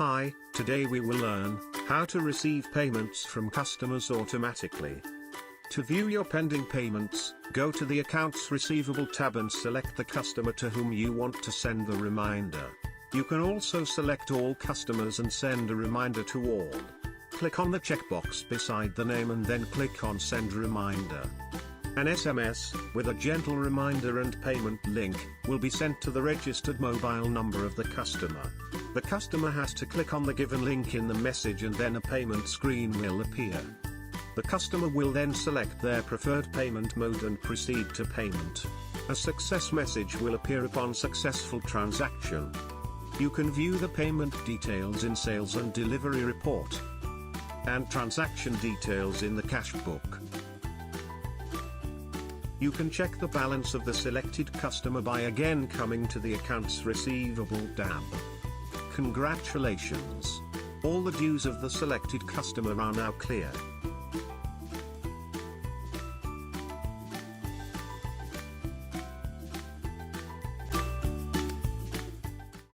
Hi, today we will learn how to receive payments from customers automatically. To view your pending payments, go to the Accounts Receivable tab and select the customer to whom you want to send the reminder. You can also select all customers and send a reminder to all. Click on the checkbox beside the name and then click on Send Reminder. An SMS, with a gentle reminder and payment link, will be sent to the registered mobile number of the customer. The customer has to click on the given link in the message and then a payment screen will appear. The customer will then select their preferred payment mode and proceed to payment. A success message will appear upon successful transaction. You can view the payment details in Sales and Delivery Report and transaction details in the Cashbook. You can check the balance of the selected customer by again coming to the Accounts Receivable tab. Congratulations! All the dues of the selected customer are now clear.